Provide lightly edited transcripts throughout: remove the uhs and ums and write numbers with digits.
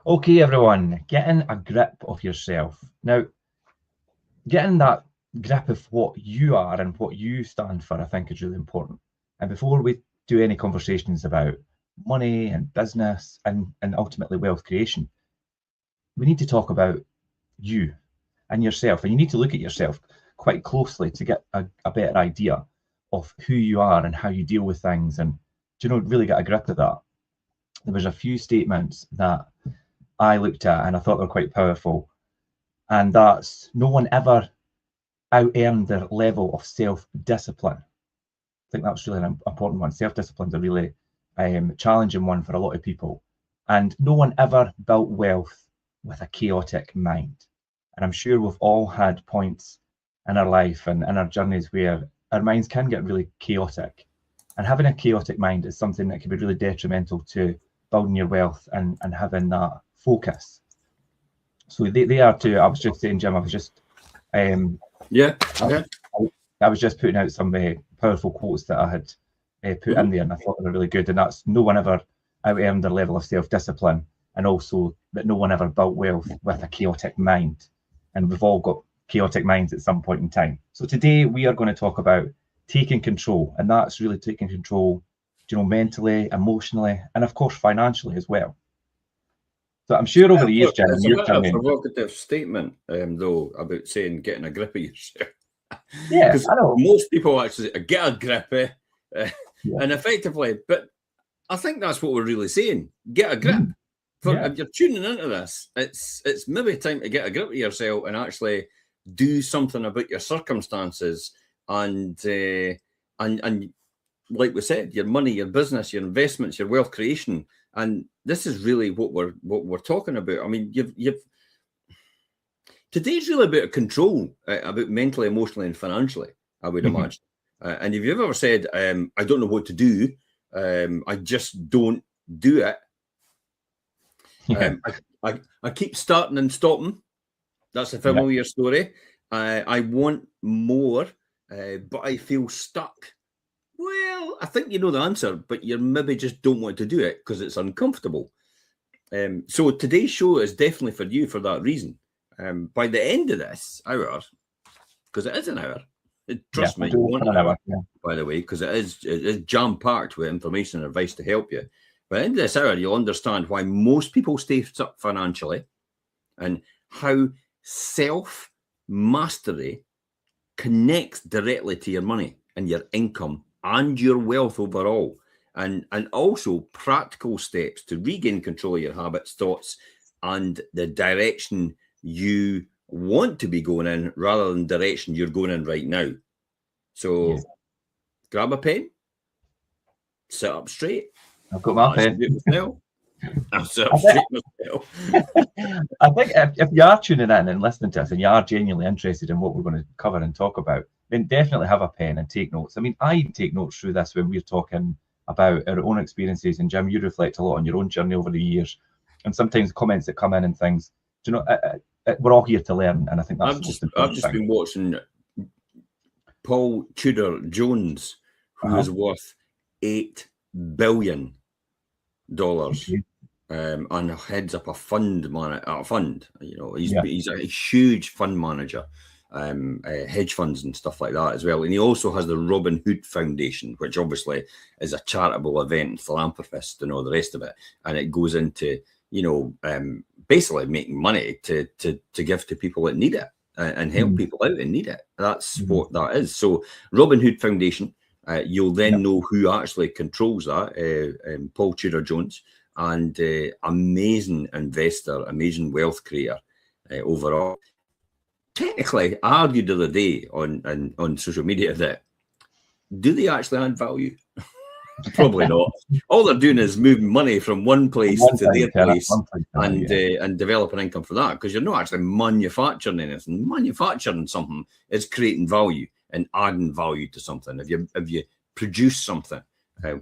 Okay, everyone, getting a grip of yourself. Now, getting that grip of what you are and what you stand for, I think, is really important. And before we do any conversations about money and business and ultimately wealth creation, we need to talk about you and yourself. And you need to look at yourself quite closely to get a better idea of who you are and how you deal with things and, really get a grip of that. There was a few statements that I looked at and I thought they were quite powerful. And that's no one ever out-earned their level of self-discipline. I think that's really an important one. Self-discipline is a really challenging one for a lot of people. And no one ever built wealth with a chaotic mind. And I'm sure we've all had points in our life and in our journeys where our minds can get really chaotic. And having a chaotic mind is something that can be really detrimental to building your wealth and having that focus. So they are too. I was just saying, Jim, I was just I was just putting out some powerful quotes that I had put in there, and I thought they were really good. And that's no one ever out-earned their level of self-discipline, and also that no one ever built wealth with a chaotic mind. And we've all got chaotic minds at some point in time. So today we are going to talk about taking control, and that's really taking control, mentally, emotionally, and of course financially as well. So I'm sure over the years, Jim, it's a bit of a provocative statement, though, about saying getting a grip of yourself. Yeah, I know. Most people actually say, get a grip, and effectively, but I think that's what we're really saying. Get a grip. If you're tuning into this, it's maybe time to get a grip of yourself and actually do something about your circumstances and like we said, your money, your business, your investments, your wealth creation. And this is really what we're talking about. I mean, today's really about control, about mentally, emotionally, and financially, I would imagine. And if you've ever said, I don't know what to do, I just don't do it. I keep starting and stopping. That's a familiar story. I want more, but I feel stuck. Well, I think you know the answer, but you maybe just don't want to do it because it's uncomfortable. So today's show is definitely for you for that reason. By the end of this hour, because it is an hour, trust me, you want an hour, by the way, because it is jam-packed with information and advice to help you. By the end of this hour, you'll understand why most people stay stuck financially and how self-mastery connects directly to your money and your income and your wealth overall, and also practical steps to regain control of your habits, thoughts, and the direction you want to be going in rather than the direction you're going in right now. So grab a pen, sit up straight. I've got my pen. I'm sit up straight myself. I think if you are tuning in and listening to us and you are genuinely interested in what we're going to cover and talk about, then definitely have a pen and take notes. I mean, I take notes through this when we're talking about our own experiences. And Jim, you reflect a lot on your own journey over the years, and sometimes comments that come in and things. We're all here to learn, and I think that's I've just been watching Paul Tudor Jones, who is worth $8 billion, and heads up a fund. He's a huge fund manager. Hedge funds and stuff like that as well, and he also has the Robin Hood Foundation, which obviously is a charitable event and philanthropist and all the rest of it, and it goes into basically making money to give to people that need it and help people out and need it. That's what that is. So Robin Hood Foundation, you'll then know who actually controls that, Paul Tudor Jones, and amazing investor, amazing wealth creator overall. Technically, I argued the other day on social media that do they actually add value? Probably not. All they're doing is moving money from one place to their place and developing income for that, because you're not actually manufacturing anything. Manufacturing something is creating value and adding value to something. If you produce something,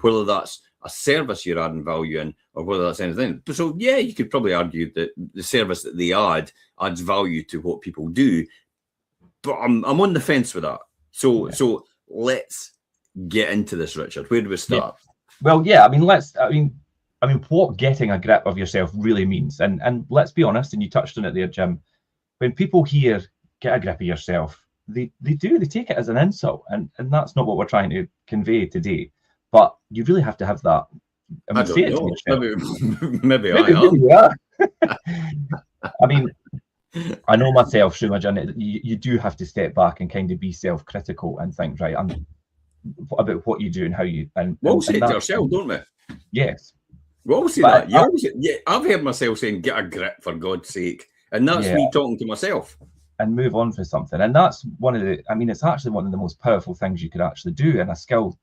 whether that's a service you're adding value in or whether that's anything. So yeah, you could probably argue that the service that they adds value to what people do. But I'm on the fence with that. So let's get into this, Richard. Where do we start? Well, yeah, I mean, I mean, what getting a grip of yourself really means, and let's be honest, and you touched on it there, Jim, when people hear get a grip of yourself, they take it as an insult, and that's not what we're trying to convey today. But you really have to have that. I mean, say it to yourself. Maybe I am. You are. I mean, I know myself through my journey. You do have to step back and kind of be self-critical and think, right, about what you do and how you. And we'll say it to ourselves, don't we? Yes. We all say that. I've heard myself saying, "Get a grip, for God's sake," and that's me talking to myself. And move on for something. And that's one of the. I mean, it's actually one of the most powerful things you could actually do, and a skill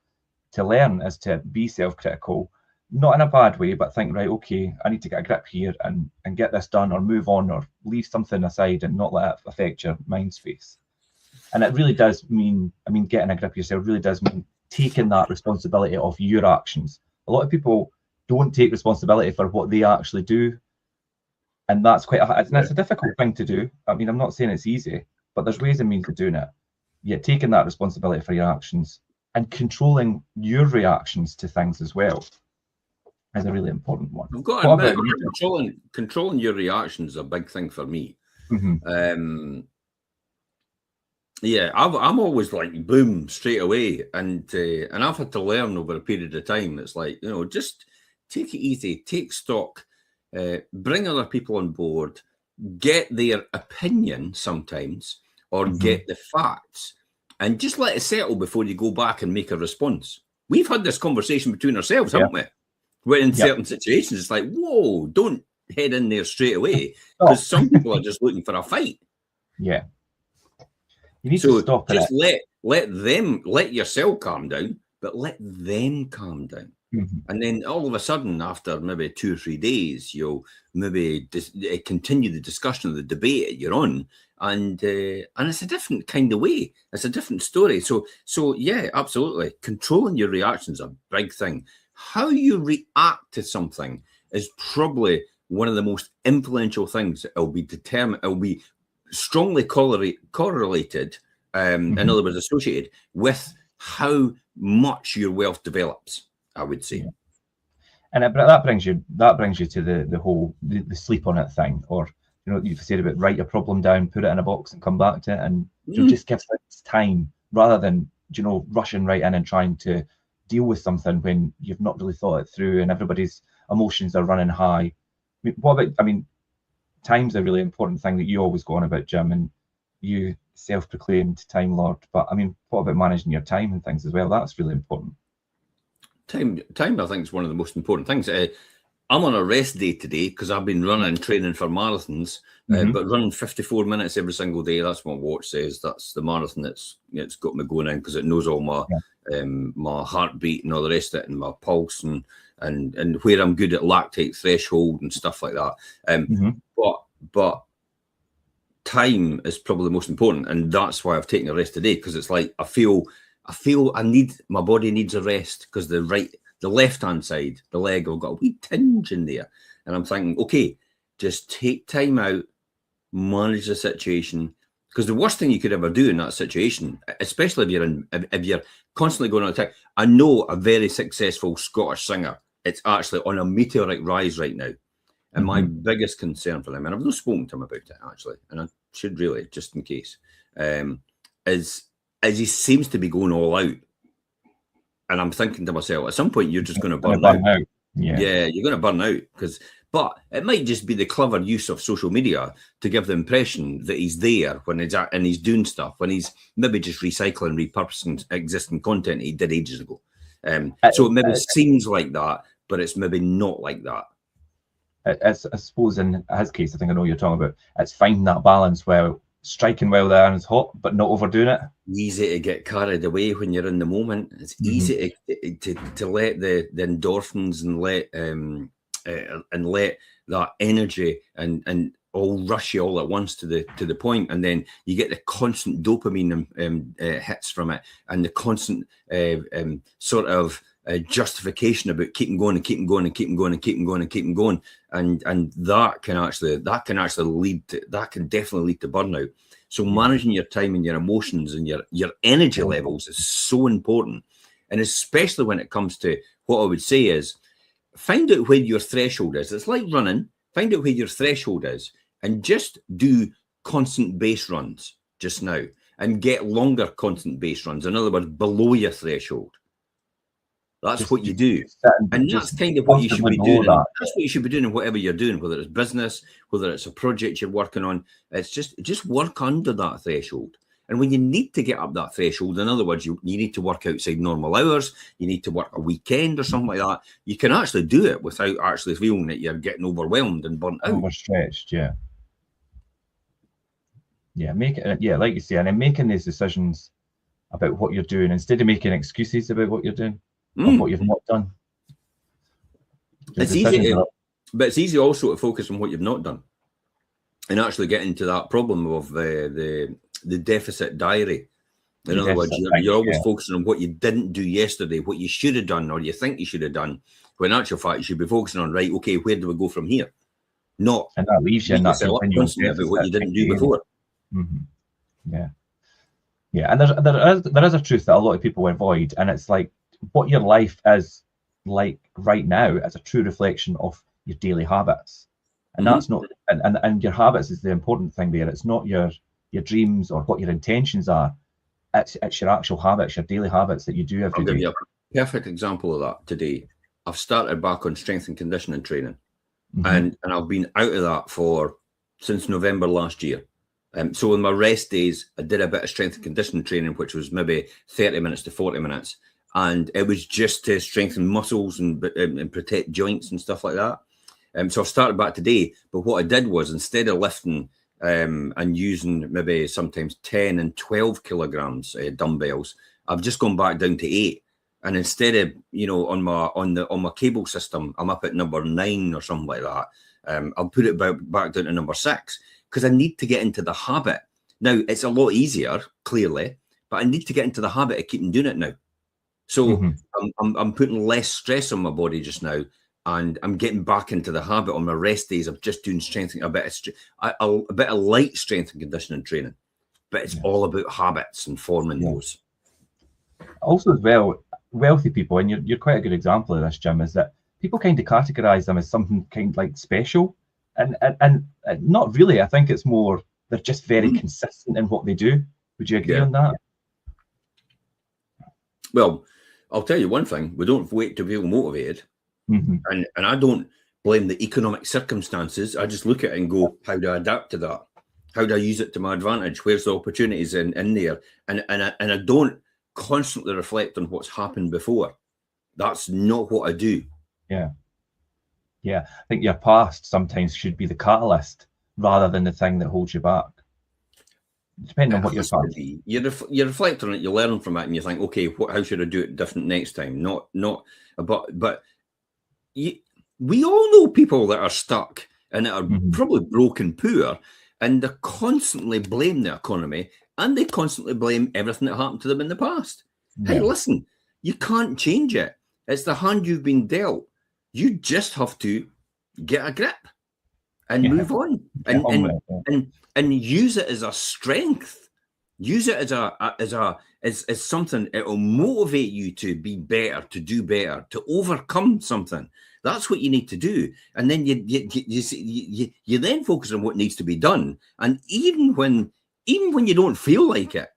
to learn is to be self-critical, not in a bad way, but think, right, okay, I need to get a grip here and get this done, or move on, or leave something aside and not let it affect your mind space. And it really does mean, I mean, getting a grip of yourself really does mean taking that responsibility of your actions. A lot of people don't take responsibility for what they actually do. And that's it's a difficult thing to do. I mean, I'm not saying it's easy, but there's ways and means of doing it. Yeah, taking that responsibility for your actions and controlling your reactions to things as well is a really important one. I've got to admit, controlling your reactions is a big thing for me. Mm-hmm. Yeah, I'm always like boom straight away, and I've had to learn over a period of time. It's like, you know, just take it easy, take stock, bring other people on board, get their opinion sometimes, or get the facts, and just let it settle before you go back and make a response. We've had this conversation between ourselves, haven't we? Where in certain situations, it's like, whoa, don't head in there straight away, because some people are just looking for a fight. Yeah. You need to stop it. Just let yourself calm down, but let them calm down. And then all of a sudden, after maybe 2 or 3 days, you'll maybe continue the discussion of the debate that you're on, and it's a different kind of way. It's a different story. So yeah, absolutely. Controlling your reactions is a big thing. How you react to something is probably one of the most influential things that will be determined. It will be strongly correlated, in other words, associated with how much your wealth develops, I would say. And that brings you to the whole the sleep on it thing, or you know, you've said about write your problem down, put it in a box, and come back to it, and just give things time rather than, you know, rushing right in and trying to deal with something when you've not really thought it through and everybody's emotions are running high. I mean, time's a really important thing that you always go on about, Jim, and you self-proclaimed Time Lord. But I mean, what about managing your time and things as well? That's really important. Time, I think, is one of the most important things. I'm on a rest day today because I've been training for marathons, but running 54 minutes every single day. That's what my watch says. That's the marathon it's got me going in, because it knows all my my heartbeat and all the rest of it, and my pulse and where I'm good at lactate threshold and stuff like that. But time is probably the most important, and that's why I've taken a rest today, because it's like I feel my body needs a rest, because the left-hand side, the leg, I've got a wee tinge in there, and I'm thinking, okay, just take time out, manage the situation, because the worst thing you could ever do in that situation, especially if you're constantly going on attack. I know a very successful Scottish singer. It's actually on a meteoric rise right now, and my biggest concern for them, and I've not spoken to him about it actually, and I should really, just in case, is he seems to be going all out. And I'm thinking to myself, at some point, you're just going to burn out. Yeah, you're going to burn out. But it might just be the clever use of social media to give the impression that he's there when he's doing stuff, when he's maybe just recycling, repurposing existing content he did ages ago. So it maybe seems like that, but it's maybe not like that. I suppose in his case, I think I know what you're talking about. It's finding that balance where striking while the iron's hot, but not overdoing it. Easy to get carried away when you're in the moment. It's easy to let the endorphins and let that energy and all rush you all at once to the point, and then you get the constant dopamine hits from it, and the constant sort of justification about keeping going and keeping going and keeping going and keeping going and keeping going, and that can definitely lead to burnout. So managing your time and your emotions and your energy levels is so important, and especially when it comes to what I would say is find out where your threshold is. It's like running. Find out where your threshold is and just do constant base runs just now and get longer constant base runs. In other words, below your threshold. That's just what you do. And that's kind of what you should be doing. That's what you should be doing in whatever you're doing, whether it's business, whether it's a project you're working on. It's just work under that threshold. And when you need to get up that threshold, in other words, you need to work outside normal hours, you need to work a weekend or something like that, you can actually do it without actually feeling that you're getting overwhelmed and burnt out. Overstretched, yeah. Yeah, like you say, and then making these decisions about what you're doing instead of making excuses about what you're doing or what you've not done. It's easy, but it's easy also to focus on what you've not done and actually get into that problem of the deficit diary. In other words, you're always focusing on what you didn't do yesterday, what you should have done or you think you should have done, when in actual fact you should be focusing on, right, okay, where do we go from here? Not and that leaves you in that constantly about what you didn't do before. Yeah, and there is a truth that a lot of people avoid, and it's like what your life is like right now is a true reflection of your daily habits, and that's not and your habits is the important thing there. It's not your dreams or what your intentions are. It's your actual habits, your daily habits that you do every day. I'll give you a perfect example of that today. I've started back on strength and conditioning training, and I've been out of that since November last year. So in my rest days, I did a bit of strength and conditioning training, which was maybe 30 minutes to 40 minutes. And it was just to strengthen muscles and protect joints and stuff like that. So I've started back today. But what I did was, instead of lifting and using maybe sometimes 10 and 12 kilograms dumbbells, I've just gone back down to 8. And instead of, on my cable system, I'm up at number 9 or something like that. I'll put it back down to number 6. Because I need to get into the habit. Now, it's a lot easier, clearly, but I need to get into the habit of keeping doing it now. So I'm putting less stress on my body just now, and I'm getting back into the habit on my rest days of just doing a bit of light strength and conditioning training. But it's all about habits and forming those. Also, as well, wealthy people, and you're quite a good example of this, Jim, is that people kind of categorize them as something kind of like special. And not really. I think it's more they're just very consistent in what they do. Would you agree on that? Well, I'll tell you one thing. We don't wait to feel motivated. And I don't blame the economic circumstances. I just look at it and go, how do I adapt to that? How do I use it to my advantage? Where's the opportunities in there? And I don't constantly reflect on what's happened before. That's not what I do. Yeah, I think your past sometimes should be the catalyst rather than the thing that holds you back. Depending on what you're past. You reflect on it, you learn from it, and you think, okay, how should I do it different next time? But we all know people that are stuck and that are probably broken poor, and they constantly blame the economy and they constantly blame everything that happened to them in the past. Hey, listen, you can't change it. It's the hand you've been dealt. You just have to get a grip and move on and use it as a strength. Use it as something. It will motivate you to be better, to do better, to overcome something. That's what you need to do. And then you then focus on what needs to be done. And even when you don't feel like it.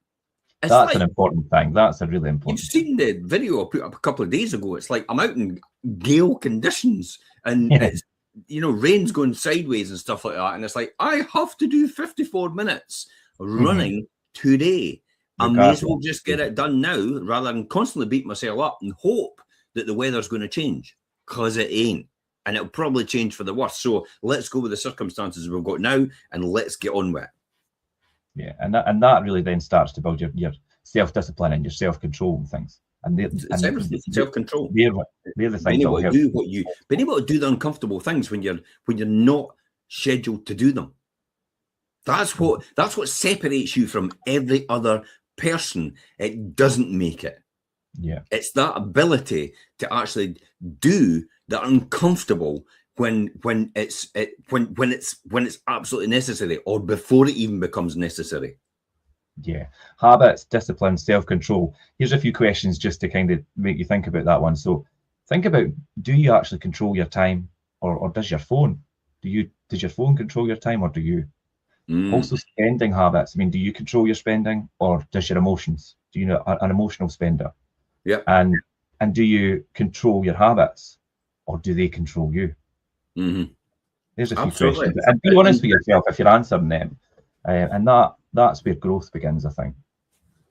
That's an important thing. That's a really important thing. You've seen the video I put up a couple of days ago. It's like I'm out in gale conditions and it's, rain's going sideways and stuff like that. And it's like, I have to do 54 minutes running today. I may as well just get it done now rather than constantly beat myself up and hope that the weather's going to change, because it ain't. And it'll probably change for the worse. So let's go with the circumstances we've got now and let's get on with it. Yeah, and that really then starts to build your self-discipline and your self-control and things. And it's everything. Self-control. They're the things being able to do the uncomfortable things when you're not scheduled to do them. That's what separates you from every other person. It doesn't make it. Yeah, it's that ability to actually do the uncomfortable when it's absolutely necessary, or before it even becomes necessary. Yeah, habits, discipline, self-control. Here's a few questions just to kind of make you think about that one. So, think about, do you actually control your time, or does your phone? Does your phone control your time, or do you? Also, spending habits. I mean, do you control your spending, or does your emotions? Do you know an emotional spender? Yeah. And do you control your habits, or do they control you? There's a few questions, and be honest with yourself if you're answering them, and that's where growth begins, I think.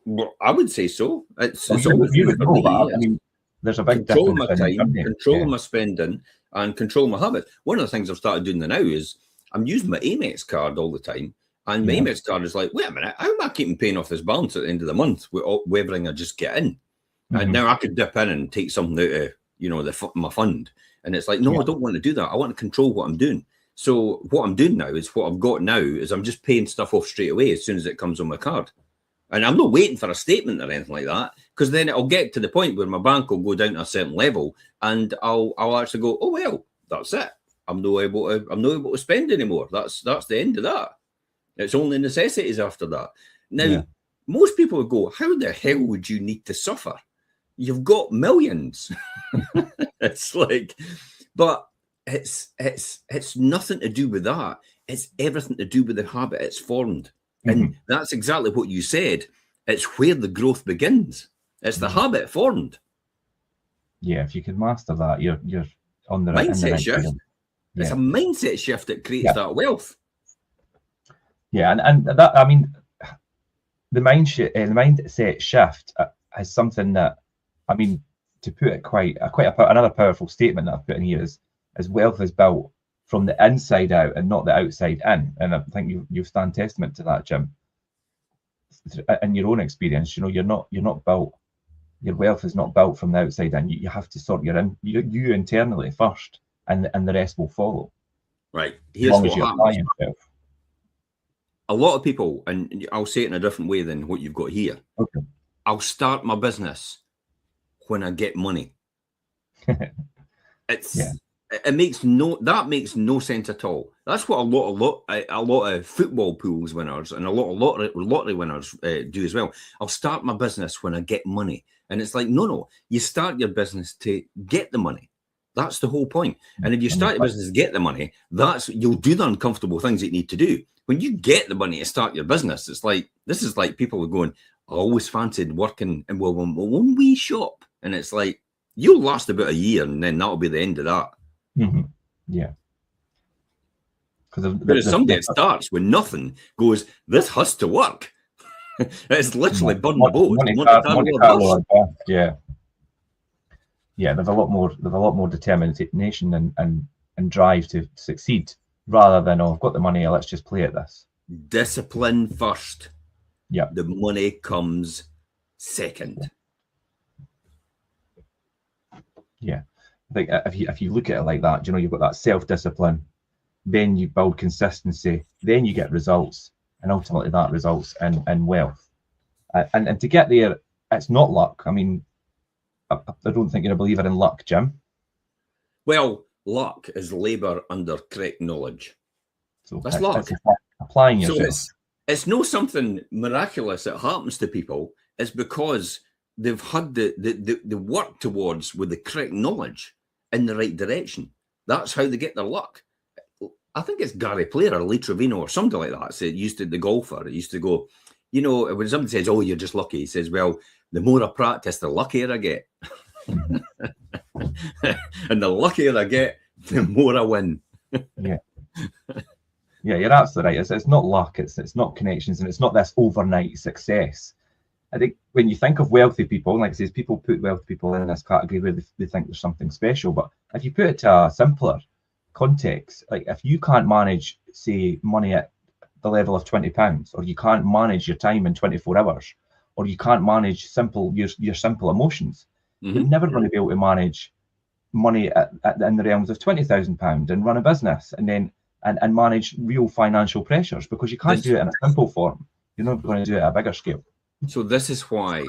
Well, I would say so. You would know, but I mean, there's a big difference. Control my time, control my spending, and control my habits. One of the things I've started doing now is I'm using my Amex card all the time, and my Amex card is like, wait a minute, how am I keeping paying off this balance at the end of the month with everything I just get in? And now I could dip in and take something out of my fund, and it's like, no, I don't want to do that. I want to control what I'm doing. So what I'm doing now is what I've got now is I'm just paying stuff off straight away as soon as it comes on my card. And I'm not waiting for a statement or anything like that, because then it'll get to the point where my bank will go down to a certain level, and I'll actually go, oh well, that's it. I'm not able to spend anymore. That's the end of that. It's only necessities after that. Now, most people would go, how the hell would you need to suffer? You've got millions. It's like, but it's nothing to do with that. It's everything to do with the habit it's formed. And that's exactly what you said. It's where the growth begins. It's the habit formed. Yeah, if you can master that, you're on the mindset shift. It's a mindset shift that creates that wealth. Yeah, and that, I mean, the mindset shift is something that, I mean, to put it another powerful statement that I've put in here is wealth is built from the inside out and not the outside in. And I think you stand testament to that, Jim. In your own experience, you're not built. Your wealth is not built from the outside in. You have to sort you internally first, and the rest will follow. Right. Here's what happens. A lot of people, and I'll say it in a different way than what you've got here. Okay. I'll start my business when I get money. It makes no sense at all. That's what a lot of football pools winners and a lot of lottery winners do as well. I'll start my business when I get money, and it's like, no, you start your business to get the money. That's the whole point. And if you start your business to get the money, you'll do the uncomfortable things that you need to do. When you get the money to start your business, this is like people are going, I always fancied working in one wee shop, and it's like, you'll last about a year, and then that'll be the end of that. Yeah. Because somebody that starts with nothing goes, this has to work. It's literally burn the boat. Yeah, there's a lot more determination and drive to succeed, rather than, I've got the money, let's just play at this. Discipline first. Yeah. The money comes second. Yeah. I think if you look at it like that, you've got that self-discipline, then you build consistency, then you get results, and ultimately that results in wealth. And to get there, it's not luck. I mean, I don't think you're a believer in luck, Jim. Well, luck is labour under correct knowledge. So that's luck. Applying yourself. So it's not something miraculous that happens to people. It's because they've had the work towards with the correct knowledge in the right direction. That's how they get their luck. I think it's Gary Player or Lee Trevino or something like that. So the golfer, it used to go, when somebody says, oh, you're just lucky, he says, well, the more I practice, the luckier I get. And the luckier I get, the more I win. Yeah, you're absolutely right. It's not luck, it's not connections, and it's not this overnight success. I think when you think of wealthy people, like I say, people put wealthy people in this category where they think there's something special. But if you put it to a simpler context, like if you can't manage, say, money at the level of £20, or you can't manage your time in 24 hours, or you can't manage your simple emotions, you're never going to be able to manage money in the realms of £20,000 and run a business and manage real financial pressures, because you can't do it in a simple form. You're not going to do it at a bigger scale. So this is why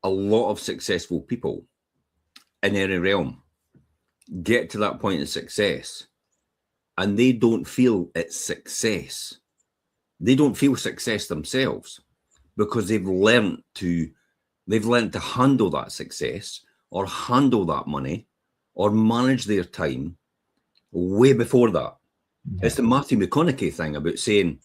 a lot of successful people in any realm get to that point of success, and they don't feel it's success. They don't feel success themselves, because they've learned to handle that success or handle that money or manage their time way before that. Yeah. It's the Matthew McConaughey thing about saying,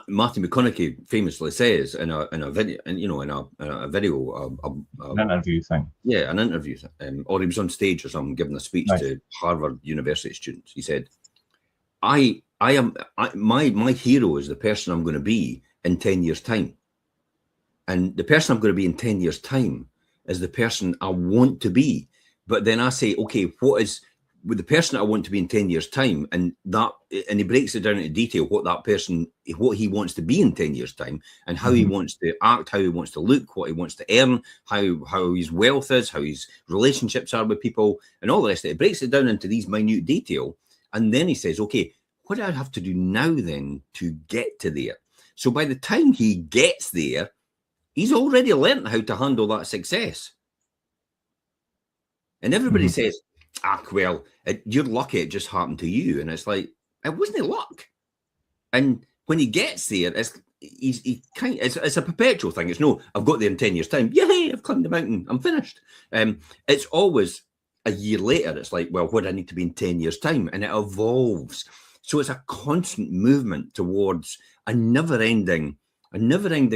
Matthew McConaughey famously says in a video, and in a video, an interview thing. Yeah, an interview, or he was on stage or something giving a speech to Harvard University students. He said, my hero is the person I'm going to be in 10 years' time. And the person I'm going to be in 10 years' time is the person I want to be. But then I say, okay, what is with the person I want to be in 10 years' time? And he breaks it down into detail, what he wants to be in 10 years' time, and how he wants to act, how he wants to look, what he wants to earn, how his wealth is, how his relationships are with people, and all the rest of it. It breaks it down into these minute detail. And then he says, okay, what do I have to do now then to get to there? So by the time he gets there, he's already learned how to handle that success. And everybody says, well, you're lucky it just happened to you. And it's like, it wasn't luck. And when he gets there, it's a perpetual thing. It's no, I've got there in 10 years' time. Yay, I've climbed the mountain. I'm finished. It's always a year later. It's like, well, what do I need to be in 10 years' time? And it evolves. So it's a constant movement towards a never-ending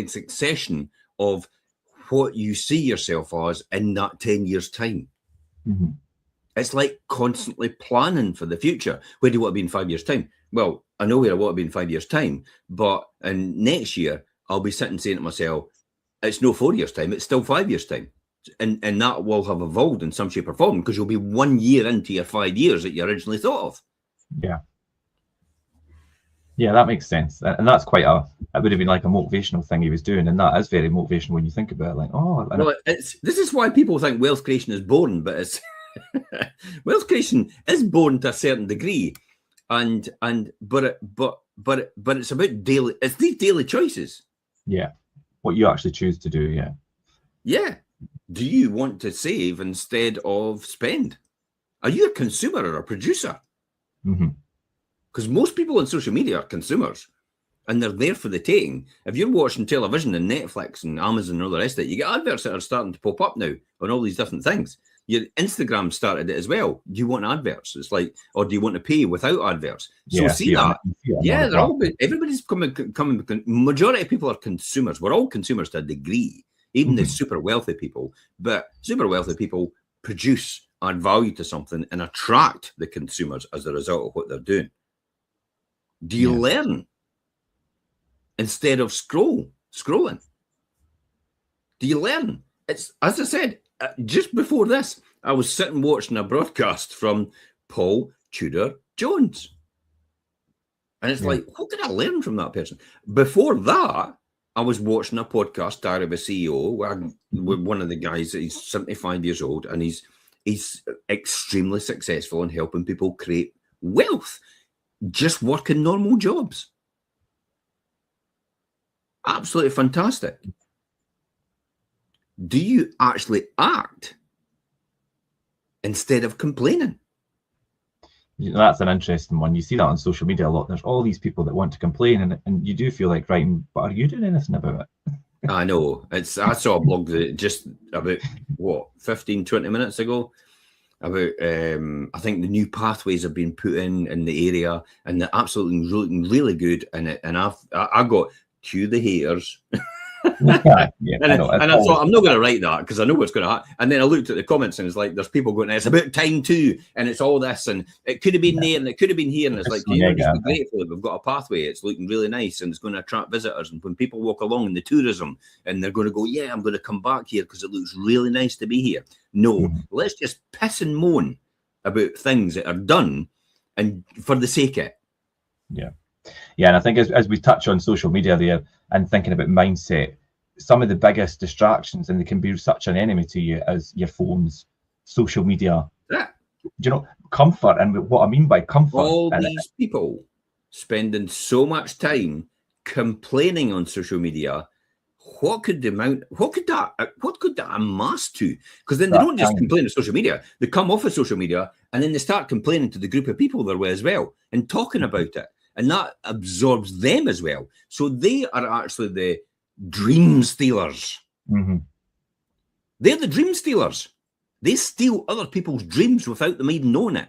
succession of what you see yourself as in that 10 years' time. Mm-hmm. It's like constantly planning for the future. Where do you want to be in 5 years' time? Well, I know where I want to be in 5 years' time, but in next year, I'll be sitting saying to myself, it's no 4 years' time, it's still 5 years' time. And that will have evolved in some shape or form because you'll be 1 year into your 5 years that you originally thought of. Yeah. Yeah, that makes sense. And that's it would have been like a motivational thing he was doing. And that is very motivational when you think about it. Like, well, this is why people think wealth creation is boring, but it's wealth creation is boring to a certain degree. But it's about these daily choices. Yeah. What you actually choose to do. Yeah. Yeah. Do you want to save instead of spend? Are you a consumer or a producer? Mm-hmm. Because most people on social media are consumers and they're there for the taking. If you're watching television and Netflix and Amazon and all the rest of it, you get adverts that are starting to pop up now on all these different things. Your Instagram started it as well. Do you want adverts? It's like, or do you want to pay without adverts? So everybody's coming. Majority of people are consumers. We're all consumers to a degree, even the super wealthy people. But super wealthy people produce, add value to something and attract the consumers as a result of what they're doing. Do you learn instead of scrolling? Do you learn? It's, as I said, just before this, I was sitting watching a broadcast from Paul Tudor Jones. And it's like, what did I learn from that person? Before that, I was watching a podcast, Diary of a CEO, with one of the guys, he's 75 years old, and he's extremely successful in helping people create wealth. Just working normal jobs. Absolutely fantastic. Do you actually act instead of complaining? That's an interesting one. You see that on social media a lot. There's all these people that want to complain, and you do feel like, right, but are you doing anything about it? I know. I saw a blog that just about 15, 20 minutes ago about I think the new pathways have been put in the area, and they're absolutely looking really good. And I got cue the haters. And I thought, I'm not going to write that because I know what's going to happen. And then I looked at the comments and it's like, there's people going, it's about time too, and it's all this, and it could have been there, and it could have been here, and it's like, just be grateful that we've got a pathway. It's looking really nice, and it's going to attract visitors. And when people walk along in the tourism, and they're going to go, yeah, I'm going to come back here because it looks really nice to be here. No, let's just piss and moan about things that are done, and for the sake of it. Yeah, and I think as we touch on social media there and thinking about mindset, some of the biggest distractions, and they can be such an enemy to you, as your phones, social media. Yeah. You know, comfort, and what I mean by comfort. All these people spending so much time complaining on social media. What could that amass to? Because then they don't just complain on social media. They come off of social media and then they start complaining to the group of people they're with as well and talking about it. And that absorbs them as well. So they are actually the dream stealers. They're the dream stealers. They steal other people's dreams without them even knowing it.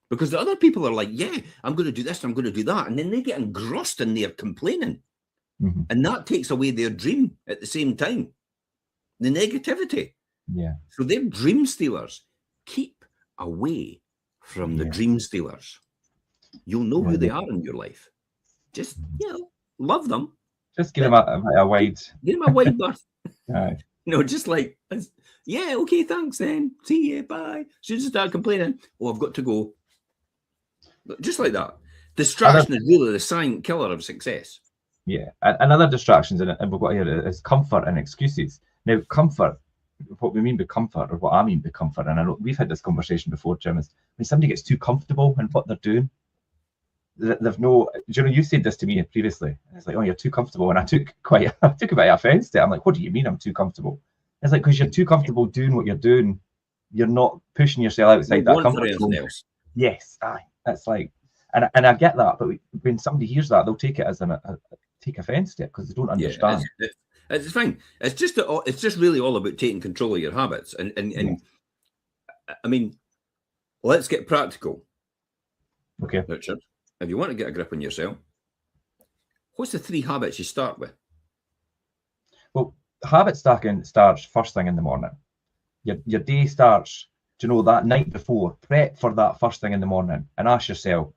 Because the other people are like, yeah, I'm going to do this, I'm going to do that. And then they get engrossed in their complaining. Mm-hmm. And that takes away their dream at the same time. The negativity. Yeah. So they're dream stealers. Keep away from the dream stealers. You'll know who they are in your life. Just, love them. Just give them a wide... Give them a wide berth. Aye. Just like, yeah, okay, thanks then. See you, bye. As soon as I start complaining, I've got to go. Just like that. Distraction is really the silent killer of success. Yeah, and other distractions, and we've got here, is comfort and excuses. Now, comfort, what we mean by comfort, or what I mean by comfort, and I know we've had this conversation before, Jim, is when somebody gets too comfortable in what they're doing, they've no, you said this to me previously. It's like, oh, you're too comfortable. And I took a bit of offense to it. I'm like, what do you mean I'm too comfortable? It's like, because you're too comfortable doing what you're doing, you're not pushing yourself outside that comfort zone. Yes, aye. It's like, and I get that, but when somebody hears that, they'll take it as take offense to it because they don't understand. Yeah, it's fine. It's just really all about taking control of your habits. And I mean, let's get practical. Okay, Richard, if you want to get a grip on yourself, what's the 3 habits you start with? Well, habit stacking starts first thing in the morning. Your day starts, that night before. Prep for that first thing in the morning and ask yourself,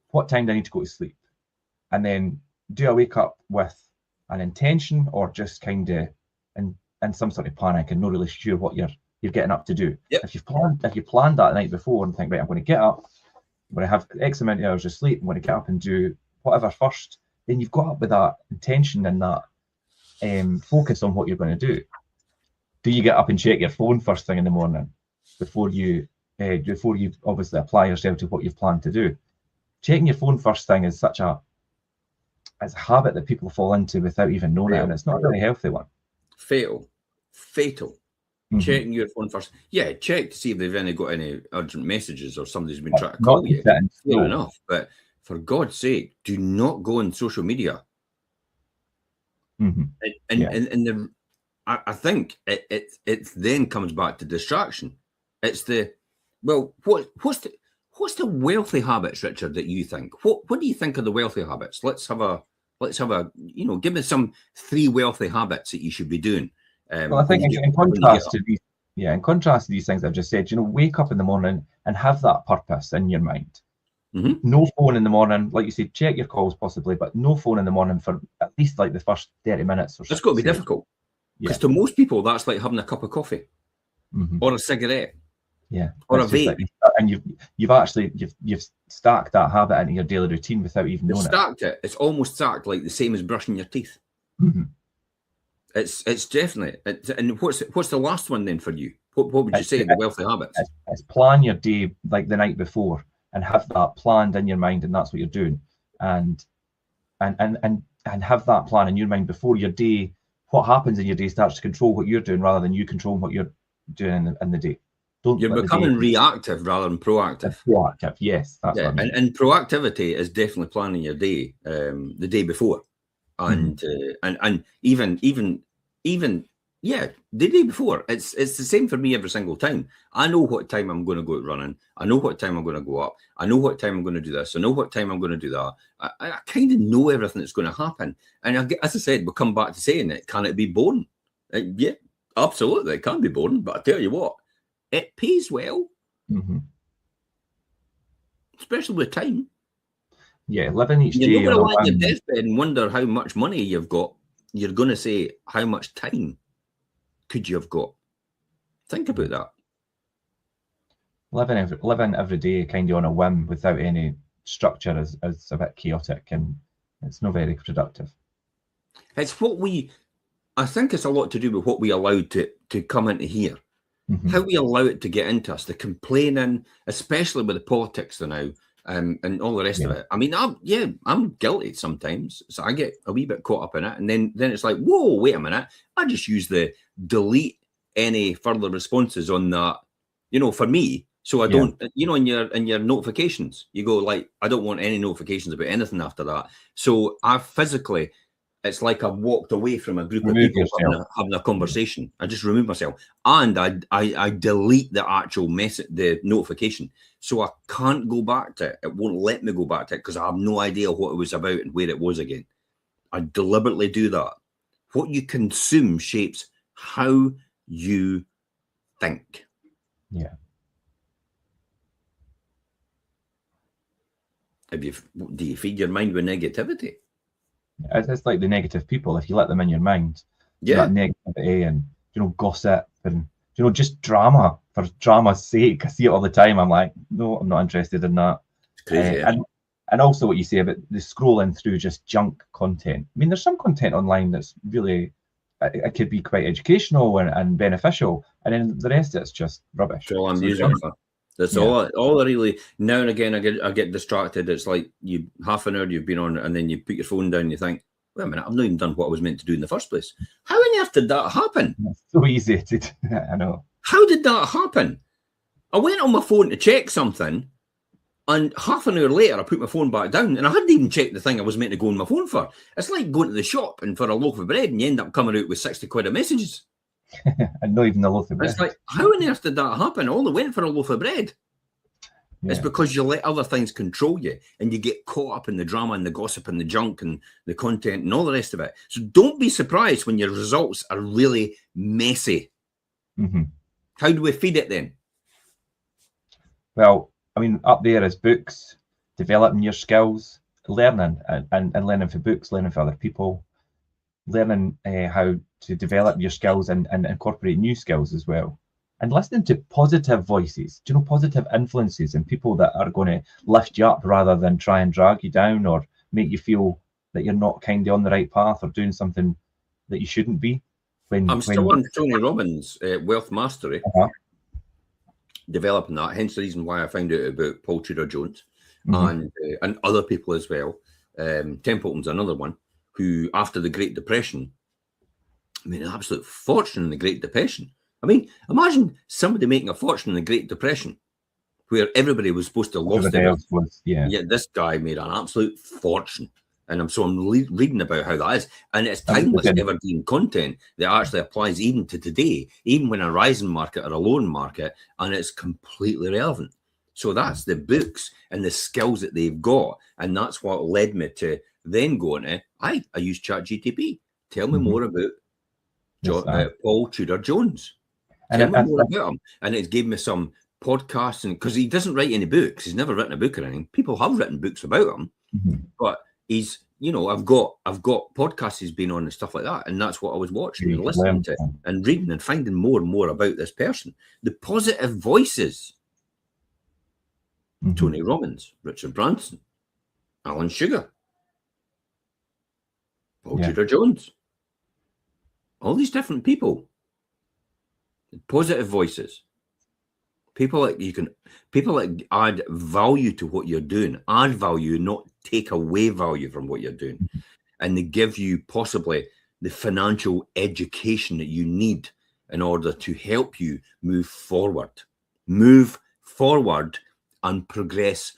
what time do I need to go to sleep? And then, do I wake up with an intention or just kind of in some sort of panic and not really sure what you're getting up to do? Yep. If you planned that night before and think, right, I'm going to get up, I'm going to have X amount of hours of sleep, I'm going to get up and do whatever first, then you've got up with that intention and that focus on what you're going to do. Do you get up and check your phone first thing in the morning before you obviously apply yourself to what you've planned to do? Checking your phone first thing is such a habit that people fall into without even knowing it, and it's not a very healthy one. Fatal. Mm-hmm. Checking your phone first. Yeah, check to see if they've got any urgent messages or somebody's been trying to call you. Fair enough, but for God's sake, do not go on social media. Mm-hmm. And I think it then comes back to distraction. It's what's the wealthy habits, Richard, that you think? What do you think are the wealthy habits? Let's have a give me some 3 wealthy habits that you should be doing. Well, I think in contrast to these things I've just said, wake up in the morning and have that purpose in your mind. Mm-hmm. No phone in the morning, like you said, check your calls possibly, but no phone in the morning for at least like the first 30 minutes or so. It's got to be difficult because to most people that's like having a cup of coffee or a cigarette. Yeah, or a vape, and you've stacked that habit into your daily routine without even knowing it. It's almost stacked, like the same as brushing your teeth. Mm-hmm. It's definitely. And what's the last one then for you? What would you say the wealthy habits? It's plan your day like the night before and have that planned in your mind, and that's what you're doing, and have that plan in your mind before your day. What happens in your day starts to control what you're doing rather than you controlling what you're doing in the day. You're becoming reactive rather than proactive. Proactive, yes. That's what I mean. And proactivity is definitely planning your day the day before, and even the day before. It's the same for me every single time. I know what time I'm going to go running. I know what time I'm going to go up. I know what time I'm going to do this. I know what time I'm going to do that. I kind of know everything that's going to happen. And as I said, we'll come back to saying it. Can it be boring? Yeah, absolutely, it can be boring. But I tell you what. It pays well, especially with time. Yeah, living each day. You're not going to lie on your deathbed and wonder how much money you've got. You're going to say, how much time could you have got? Think about that. Living every day kind of on a whim without any structure is a bit chaotic, and it's not very productive. It's I think it's a lot to do with what we allowed to come into here. Mm-hmm. How we allow it to get into us, the complaining, especially with the politics now, and all the rest of it. I mean, I'm guilty sometimes, so I get a wee bit caught up in it, and then it's like, whoa, wait a minute, I just use the delete any further responses on that, for me, so I don't, in your notifications, you go like, I don't want any notifications about anything after that, so I physically It's like I've walked away from a group of Remove people having a conversation. I just remove myself, and I delete the actual message, the notification, so I can't go back to it. It won't let me go back to it because I have no idea what it was about and where it was again. I deliberately do that. What you consume shapes how you think. Yeah. Do you feed your mind with negativity? It's like the negative people. If you let them in your mind, that negativity and gossip and just drama for drama's sake. I see it all the time. I'm like, no, I'm not interested in that. It's crazy. And also what you say about the scrolling through just junk content. I mean, there's some content online that's really, it could be quite educational and beneficial, and then the rest of it's just rubbish. That's all I'm using it for. That's all I really. Now and again, I get distracted. It's like you half an hour you've been on, and then you put your phone down. And you think, wait a minute, I've not even done what I was meant to do in the first place. How on earth did that happen? It's so easy to. I know. How did that happen? I went on my phone to check something, and half an hour later, I put my phone back down, and I hadn't even checked the thing I was meant to go on my phone for. It's like going to the shop and for a loaf of bread, and you end up coming out with 60 quid of messages. And not even a loaf of bread. It's like, how on earth did that happen? I only went for a loaf of bread. Yeah. It's because you let other things control you, and you get caught up in the drama and the gossip and the junk and the content and all the rest of it. So don't be surprised when your results are really messy. Mm-hmm. How do we feed it then? Well, I mean, up there is books, developing your skills, learning and learning for books, learning for other people, learning how to develop your skills and incorporate new skills as well. And listening to positive voices, positive influences and people that are going to lift you up rather than try and drag you down or make you feel that you're not kind of on the right path or doing something that you shouldn't be. I'm still on Tony Robbins' Wealth Mastery, developing that. Hence the reason why I found out about Paul Tudor Jones and other people as well. Templeton's another one who, after the Great Depression, made an absolute fortune in the Great Depression. I mean, imagine somebody making a fortune in the Great Depression, where everybody was supposed to love them. Yeah, this guy made an absolute fortune, and I'm reading about how that is, and it's timeless, evergreen content that actually applies even to today, even when a rising market or a lowering market, and it's completely relevant. So that's the books and the skills that they've got, and that's what led me to then go into. I use ChatGTP. Tell me more about Paul Tudor Jones. Tell me more about him. And it gave me some podcasts, and because he doesn't write any books, he's never written a book or anything. People have written books about him, but he's, I've got podcasts he's been on and stuff like that, and that's what I was watching and listening to and reading and finding more and more about this person. The positive voices: Tony Robbins, Richard Branson, Alan Sugar, Paul Tudor Jones, all these different people. Positive voices, people that add value to what you're doing, add value, not take away value from what you're doing, and they give you possibly the financial education that you need in order to help you move forward and progress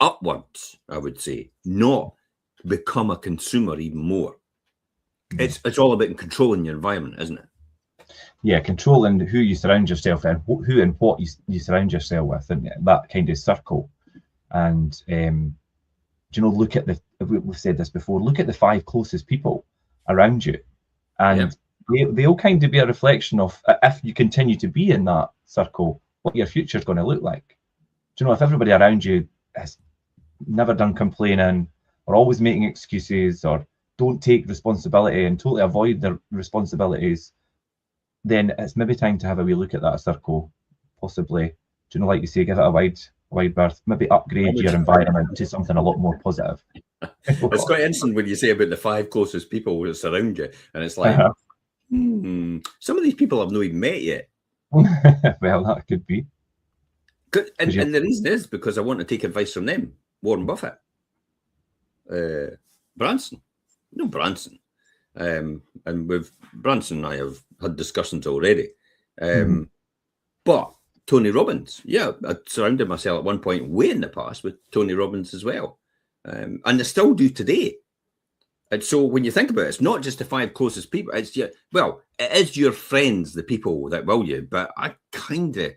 upwards. I would say, not become a consumer even more. It's all about controlling your environment, isn't it? Yeah, controlling who you surround yourself and who and what you surround yourself with, and that kind of circle. And look at we've said this before. Look at the 5 closest people around you, and they'll kind of be a reflection of, if you continue to be in that circle, what your future is going to look like. If everybody around you has never done complaining or always making excuses or don't take responsibility and totally avoid their responsibilities, then it's maybe time to have a wee look at that circle, possibly, like you say, give it a wide berth, maybe upgrade your environment to something a lot more positive. It's quite interesting when you say about the 5 closest people that surround you, and it's like, some of these people I've not even met yet. Well, that could be. And the reason is because I want to take advice from them. Warren Buffett, Branson. And with Branson and I have had discussions already. But Tony Robbins, I surrounded myself at one point way in the past with Tony Robbins as well. And I still do today. And so when you think about it, it's not just the 5 closest people. It's it is your friends, the people that will you. But I kind of,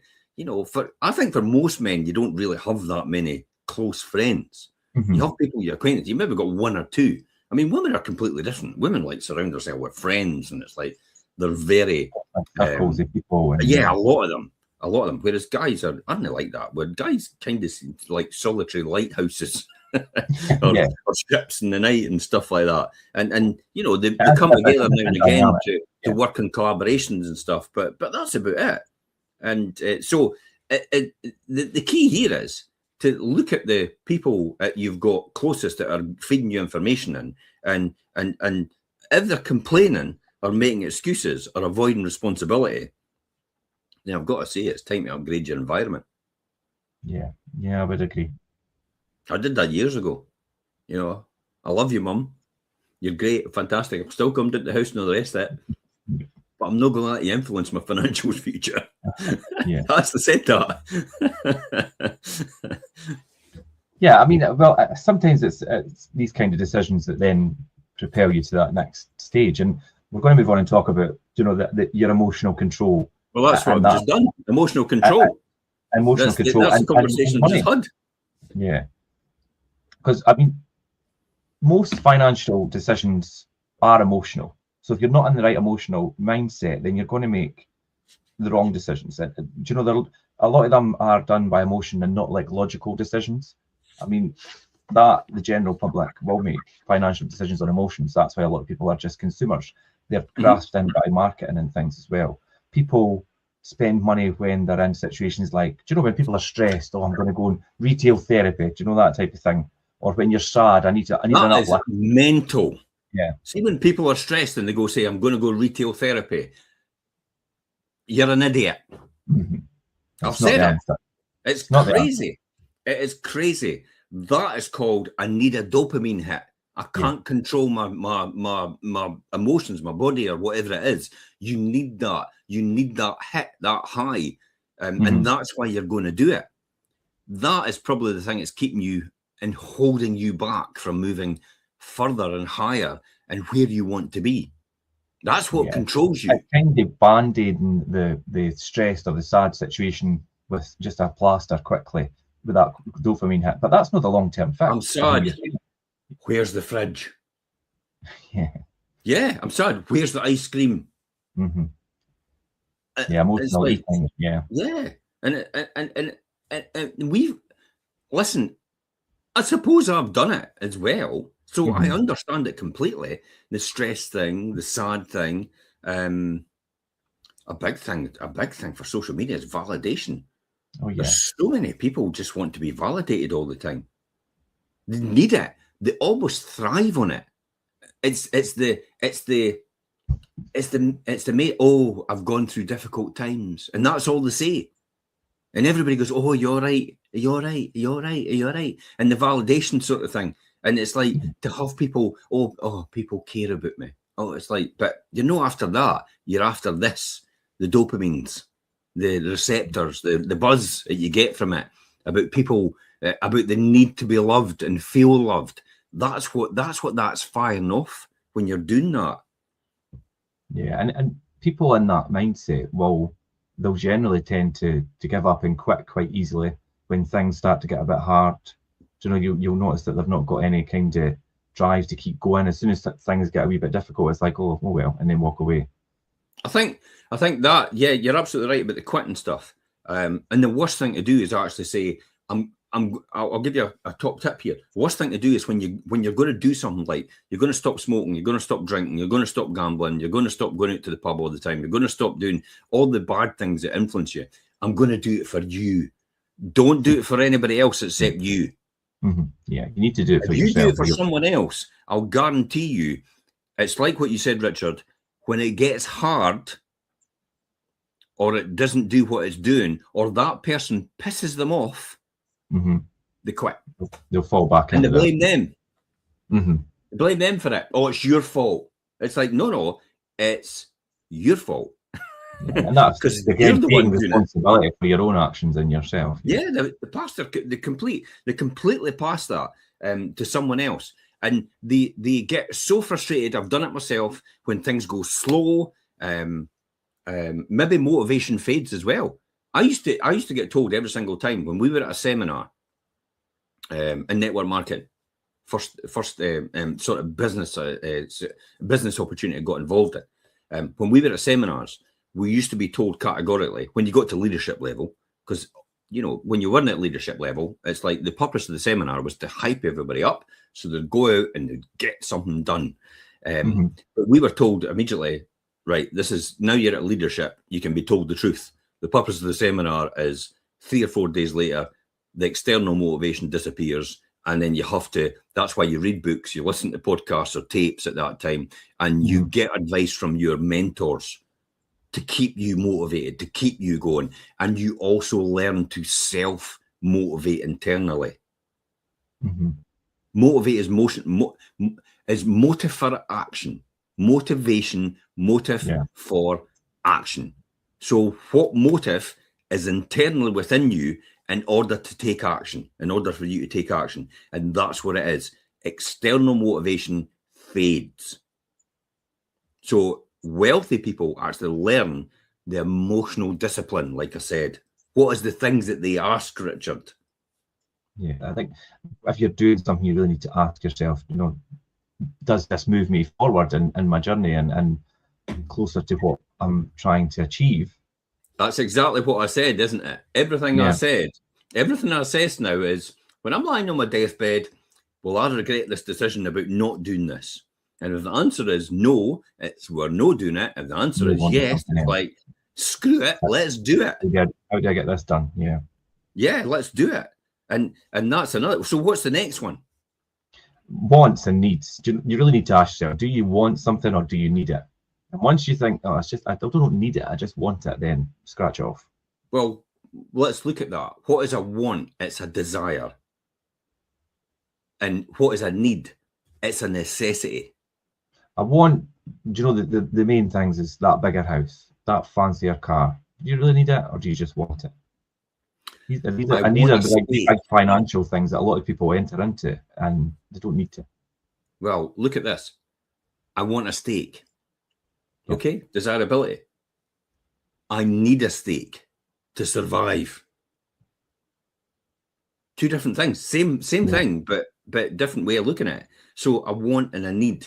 I think for most men, you don't really have that many close friends. Mm-hmm. You have people you're acquainted. You maybe got 1 or 2. I mean, women are completely different. Women like surround themselves with friends, and it's like they're very people. And, a lot of them. Whereas guys aren't like that. Where guys kind of seem like solitary lighthouses. or ships in the night and stuff like that, and they come together now and again to work on collaborations and stuff, but that's about it. And so the key here is to look at the people that you've got closest that are feeding you information and if they're complaining or making excuses or avoiding responsibility, then I've got to say it's time to upgrade your environment. Yeah, I would agree. I did that years ago. I love you, Mum. You're great, fantastic. I'm still coming to the house and all the rest of it. But I'm not going to let you influence my financial future. Yeah. That's the said that. Yeah, I mean, well, sometimes it's these kind of decisions that then propel you to that next stage. And we're going to move on and talk about, your emotional control. Well, that's what I've just done. Emotional control. Emotional control. That's the conversation we just had. Yeah. Because, I mean, most financial decisions are emotional. So if you're not in the right emotional mindset, then you're going to make the wrong decisions. And, a lot of them are done by emotion and not like logical decisions. I mean, the general public will make financial decisions on emotions. That's why a lot of people are just consumers. They're grasped in by marketing and things as well. People spend money when they're in situations like, when people are stressed, I'm going to go on retail therapy, that type of thing. Or when you're sad, I need an uplift. That is mental. Yeah. See, when people are stressed and they say, I'm going to go retail therapy, you're an idiot. Mm-hmm. I've said it. It's crazy. It is crazy. That is called, I need a dopamine hit. I can't control my emotions, my body, or whatever it is. You need that. You need that hit, that high. And that's why you're going to do it. That is probably the thing that's keeping you and holding you back from moving further and higher and where you want to be. That's what controls you. It's kind of band-aiding the stress or the sad situation with just a plaster quickly with that dopamine hit. But that's not the long-term fix. I'm sad. Where's the fridge? Yeah, I'm sad. Where's the ice cream? Mm-hmm. Emotional eating. Yeah. And we've listen. I suppose I've done it as well, so I understand it completely. The stress thing, the sad thing, a big thing for social media is validation. Oh yeah. There's so many people just want to be validated all the time. They need it. They almost thrive on it. It's the mate. Oh, I've gone through difficult times, and that's all they say. And everybody goes, "Oh, you're right. You're right. You're right. You're right." And the validation sort of thing. And it's like to have people. Oh, people care about me. Oh, it's like, but you're not after that. You're after this. The dopamines, the receptors, the buzz that you get from it about people, about the need to be loved and feel loved. That's that's firing off when you're doing that. Yeah, and people in that mindset they'll generally tend to give up and quit quite easily when things start to get a bit hard. You'll notice that they've not got any kind of drive to keep going. As soon as things get a wee bit difficult, it's like, oh well, and then walk away. I think that, yeah, you're absolutely right about the quitting stuff. And the worst thing to do is actually say, I'll give you a top tip here. The worst thing to do is when you're going to do something like you're going to stop smoking, you're going to stop drinking, you're going to stop gambling, you're going to stop going out to the pub all the time, you're going to stop doing all the bad things that influence you. I'm going to do it for you. Don't do it for anybody else except you. Mm-hmm. Yeah, you need to do it for yourself. If you do it for someone else, I'll guarantee you, it's like what you said, Richard. When it gets hard, or it doesn't do what it's doing, or that person pisses them off, they quit. They'll fall back and they blame them. Mm-hmm. They blame them for it. Oh, it's your fault. It's like, no, it's your fault. And that's because again taking responsibility for your own actions and yourself. Yeah, the pastor they completely pass that to someone else. And they get so frustrated. I've done it myself when things go slow. Maybe motivation fades as well. I used to get told every single time when we were at a seminar in network marketing, first sort of business opportunity I got involved in. When we were at seminars, we used to be told categorically when you got to leadership level, because when you weren't at leadership level, it's like the purpose of the seminar was to hype everybody up so they'd go out and they'd get something done. But we were told immediately, right, this is now you're at leadership, you can be told the truth. The purpose of the seminar is 3 or 4 days later, the external motivation disappears. And then you have to, that's why you read books, you listen to podcasts or tapes at that time, and you get advice from your mentors to keep you motivated, to keep you going. And you also learn to self-motivate internally. Motivate is motion, is motive for action. Motivation, motive for action. So what motive is internally within you in order to take action, in order for you to take action? And that's what it is. External motivation fades. So wealthy people actually learn the emotional discipline, like I said. What is the things that they ask, Richard? Yeah, I think if you're doing something, you really need to ask yourself, does this move me forward in my journey and closer to what I'm trying to achieve? That's exactly what I said, isn't it? Everything I said now is, when I'm lying on my deathbed, will I regret this decision about not doing this? And if the answer is no, it's we're not doing it. If the answer is yes, it's like, screw it, let's do it. How do I get this done? Yeah, let's do it. And that's another. So what's the next one? Wants and needs. You really need to ask yourself, do you want something or do you need it? And once you think, oh, it's just, I don't need it, I just want it, then scratch off. Well, let's look at that. What is a want? It's a desire. And what is a need? It's a necessity. I want, the main things is that bigger house, that fancier car. Do you really need it or do you just want it? These are the big financial things that a lot of people enter into and they don't need to. Well, look at this. I want a steak. Okay, desirability. I need a steak to survive. 2 different things. Same thing, but different way of looking at it. So a want and a need.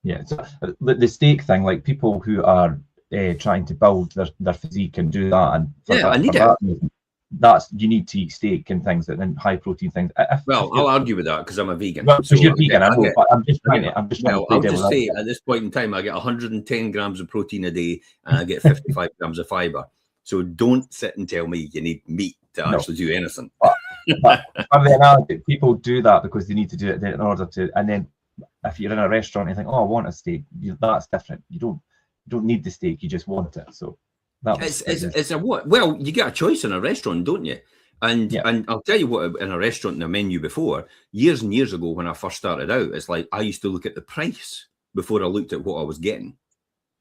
Yeah, so the steak thing, like people who are trying to build their physique and do that, and I need it. That's you need to eat steak and things and high protein things. I'll argue with that because I'm a vegan. Well, so you're vegan, I know, but I'm just trying to. I'll just say at this point in time, I get 110 grams of protein a day and I get 55 grams of fiber. So don't sit and tell me you need meat to actually do anything. But the analogy, people do that because they need to do it in order to. And then if you're in a restaurant and you think, oh, I want a steak, that's different. You don't need the steak, you just want it. So. It's a what? Well, you get a choice in a restaurant, don't you? And I'll tell you what, in a restaurant in a menu before, years and years ago when I first started out, it's like I used to look at the price before I looked at what I was getting.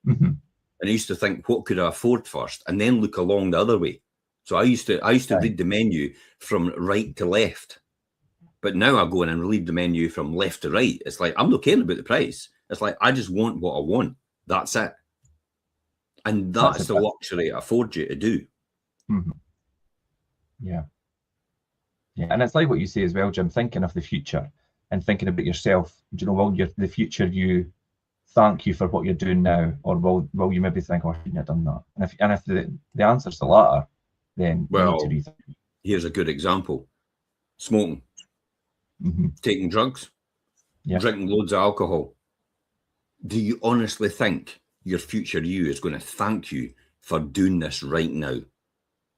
And I used to think, what could I afford first? And then look along the other way. So I used to read the menu from right to left. But now I go in and read the menu from left to right. It's like, I'm not caring about the price. It's like, I just want what I want. That's it. And that's the luxury it affords you to do. Yeah. And it's like what you say as well, Jim, thinking of the future and thinking about yourself. Will the future you thank you for what you're doing now, or will you maybe think, oh, I shouldn't have done that? And if the answer's the latter, then you need to rethink. Here's a good example. Smoking, taking drugs, drinking loads of alcohol. Do you honestly think your future you is going to thank you for doing this right now?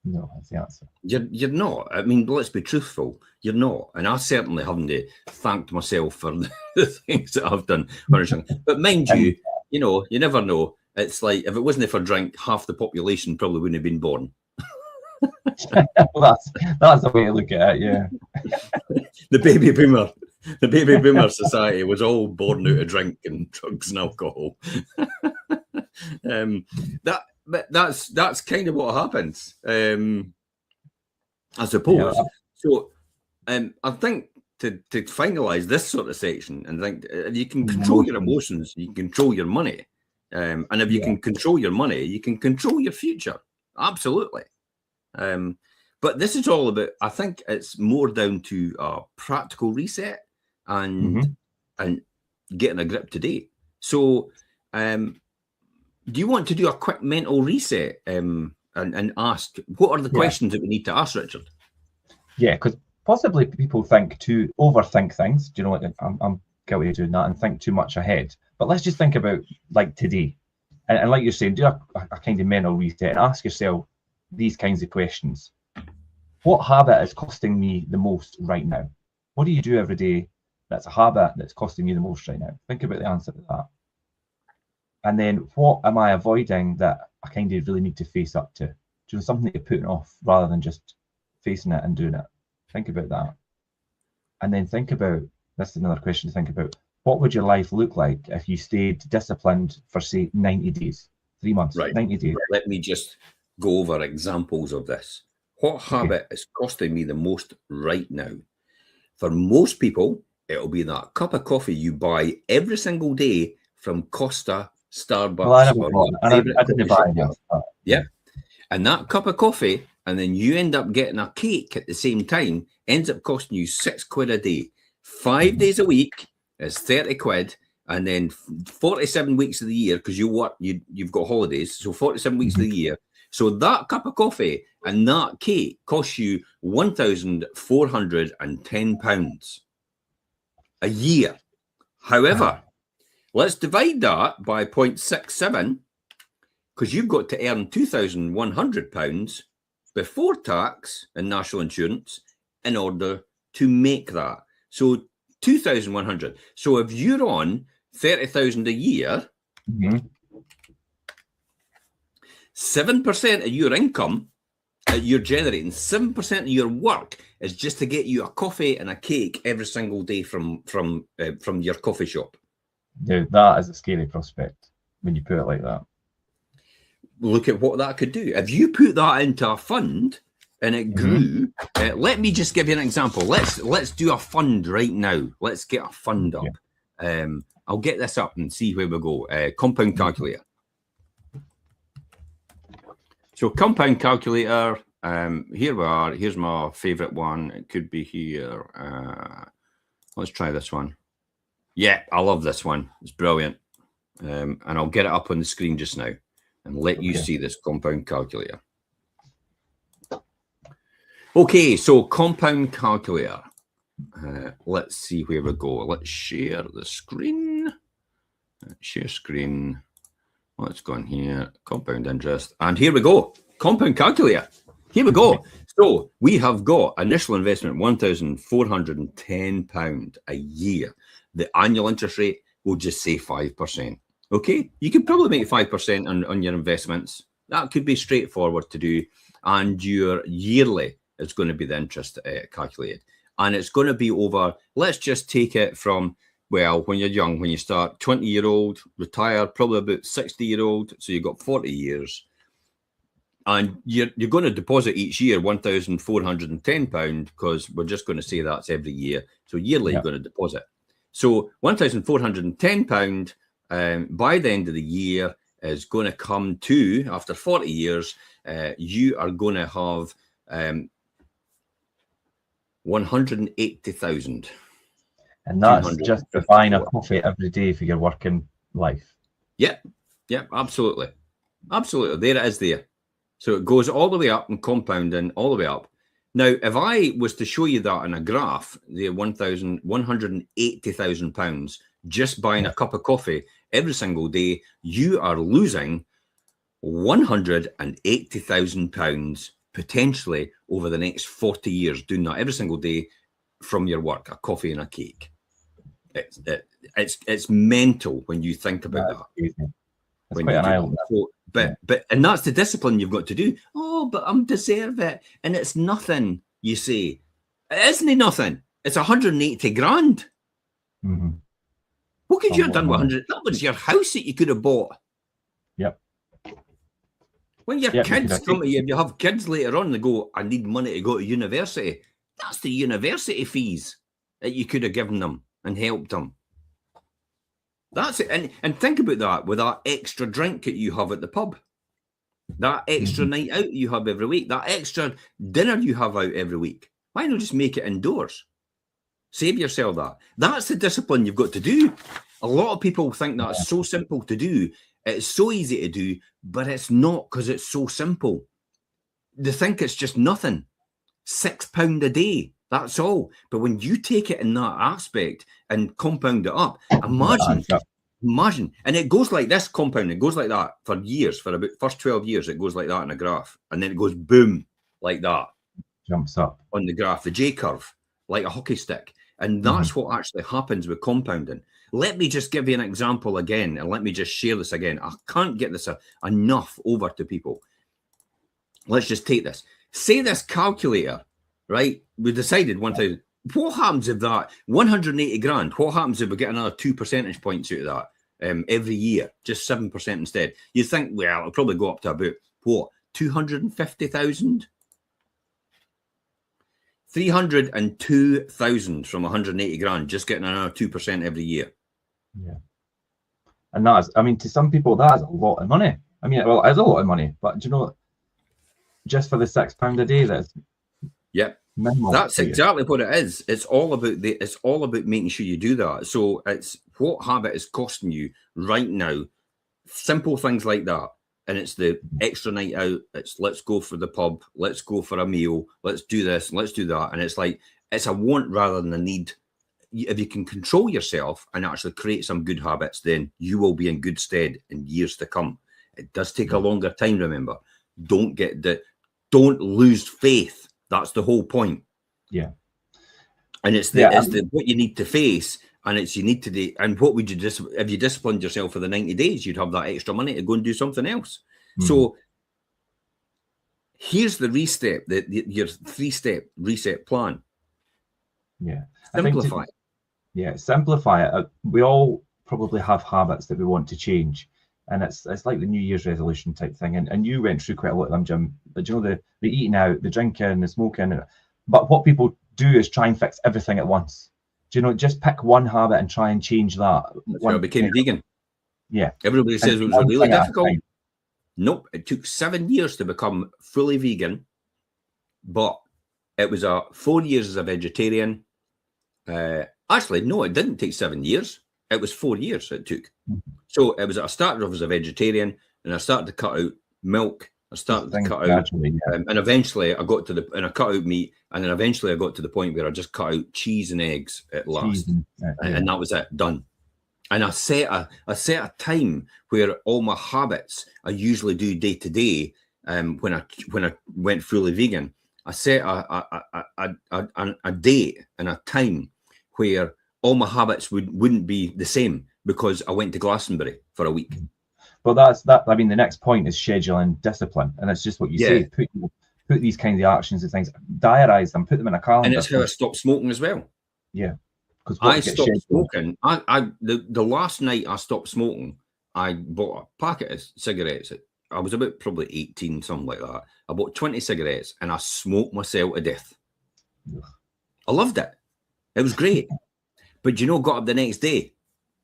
No, that's the answer. You're not. I mean, let's be truthful. You're not. And I certainly haven't thanked myself for the things that I've done. But mind you, you never know. It's like, if it wasn't for drink, half the population probably wouldn't have been born. Well, that's the way to look at it, yeah. The baby boomer society was all born out of drink and drugs and alcohol. But that's kind of what happens, I suppose. So I think to finalize this sort of section and think you can control your emotions, you can control your money. And if you can control your money, you can control your future. Absolutely. But this is all about, I think it's more down to a practical reset and getting a grip today. So do you want to do a quick mental reset and ask, what are the questions that we need to ask, Richard? Yeah, because possibly people overthink things. Do you know what? I'm guilty of doing that and think too much ahead. But let's just think about like today. And like you're saying, do a kind of mental reset and ask yourself these kinds of questions. What habit is costing me the most right now? What do you do every day that's a habit that's costing you the most right now? Think about the answer to that. And then what am I avoiding that I kind of really need to face up to? Do something that you're putting off rather than just facing it and doing it. Think about that. And then think about, this is another question to think about, what would your life look like if you stayed disciplined for, say, 90 days, 3 months, right. 90 days? Let me just go over examples of this. What habit is costing me the most right now? For most people, it'll be that cup of coffee you buy every single day from Costa, Starbucks. Well, I didn't buy it. Yeah. And that cup of coffee, and then you end up getting a cake at the same time, ends up costing you £6 a day. 5 days a week is 30 quid, and then 47 weeks of the year, because you've got holidays, so 47 weeks of the year. So that cup of coffee and that cake costs you £1,410 a year. However, let's divide that by 0.67, because you've got to earn £2,100 before tax and national insurance in order to make that. So 2,100. So if you're on 30,000 a year, 7% of your income that you're generating, 7% of your work is just to get you a coffee and a cake every single day from your coffee shop. Dude, that is a scary prospect when you put it like that. Look at what that could do. If you put that into a fund and it grew, let me just give you an example. Let's do a fund right now. Let's get a fund up. Yeah. I'll get this up and see where we go. Compound calculator. So compound calculator, here we are. Here's my favorite one. It could be here. Let's try this one. Yeah, I love this one. It's brilliant. And I'll get it up on the screen just now and let you see this compound calculator. Okay, so compound calculator. Let's see where we go. Let's share the screen. Share screen. Let's go in here. Compound interest. And here we go. Compound calculator. Here we go. So we have got initial investment £1,410 a year. The annual interest rate will just say 5%. Okay, you could probably make 5% on your investments. That could be straightforward to do. And your yearly is going to be the interest calculated. And it's going to be over, let's just take it from, well, when you're young, when you start 20-year-old, retire, probably about 60-year-old. So you've got 40 years. And you're going to deposit each year £1,410 because we're just going to say that's every year. So yearly, you're going to deposit. So £1,410 by the end of the year is going to come to, after 40 years, you are going to have 180,000. And that's just for buying a coffee every day for your working life. Yeah, absolutely. Absolutely. There it is there. So it goes all the way up and compounding all the way up. Now, if I was to show you that in a graph, the £180,000 just buying a cup of coffee every single day, you are losing £180,000 potentially over the next 40 years doing that every single day from your work, a coffee and a cake. It's mental when you think about that. But that's the discipline you've got to do. Oh, but I'm deserve it, and it's nothing. You say, isn't nothing? It's 180 grand. What could you have done with 100? That was your house that you could have bought. Yep. When your kids come to you, if you have kids later on, they go, I need money to go to university. That's the university fees. that you could have given them and helped them. That's it. And think about that with that extra drink that you have at the pub, that extra night out you have every week, that extra dinner you have out every week. Why not just make it indoors? Save yourself that. That's the discipline you've got to do. A lot of people think that's so simple to do. It's so easy to do, but it's not, because it's so simple. They think it's just nothing. £6 a day, that's all. But when you take it in that aspect and compound it up, imagine. And it goes like this, compound. It goes like that for years, for about first 12 years, it goes like that in a graph. And then it goes boom, like that. Jumps up on the graph, the J curve, like a hockey stick. And that's what actually happens with compounding. Let me just give you an example again, and let me just share this again. I can't get this enough over to people. Let's just take this. Say this calculator, right? We decided 1,000. What happens if that 180 grand? What happens if we get another 2 percentage points out of that every year? Just 7% instead. You think, well, it'll probably go up to about what? 250,000? 302,000 from 180 grand, just getting another 2% every year. Yeah. And that's, I mean, to some people, that is a lot of money. I mean, well, it is a lot of money, but do you know, just for the £6 a day, that's minimal. That's exactly what it is. It's all about making sure you do that. So it's what habit is costing you right now. Simple things like that. And it's the extra night out. It's let's go for the pub. Let's go for a meal. Let's do this. Let's do that. And it's like, it's a want rather than a need. If you can control yourself and actually create some good habits, then you will be in good stead in years to come. It does take a longer time, remember. Don't lose faith. That's the whole point. Yeah. And it's what you need to face. And it's you need to do, and what would you if you disciplined yourself for the 90 days, you'd have that extra money to go and do something else. So here's the restep, your 3-step reset plan. Yeah. Simplify it. Simplify it. We all probably have habits that we want to change. And it's like the New Year's resolution type thing. And you went through quite a lot of them, Jim. But you know, the eating out, the drinking, the smoking. But what people do is try and fix everything at once. Do you know, just pick one habit and try and change that. I became vegan. Yeah. Everybody says it was really difficult. Nope. It took 7 years to become fully vegan, but it was 4 years as a vegetarian. Actually, no, it didn't take 7 years. It was 4 years it took. So it was, I started off as a vegetarian, and I started to cut out milk. I started to cut out, and eventually I got to I cut out meat, and then eventually I got to the point where I just cut out cheese and eggs at last, and that was it, done. And I set a time where all my habits I usually do day to day. When I went fully vegan, I set a date and a time where all my habits wouldn't be the same, because I went to Glastonbury for a week. Well, that's that. I mean, the next point is scheduling discipline, and it's just what you say. Put these kinds of actions and things, diarize them, put them in a calendar. And it's how I stopped smoking as well. Yeah, because I stopped smoking. The last night I stopped smoking, I bought a packet of cigarettes. I was about probably 18, something like that. I bought 20 cigarettes and I smoked myself to death. I loved it. It was great. But you know, got up the next day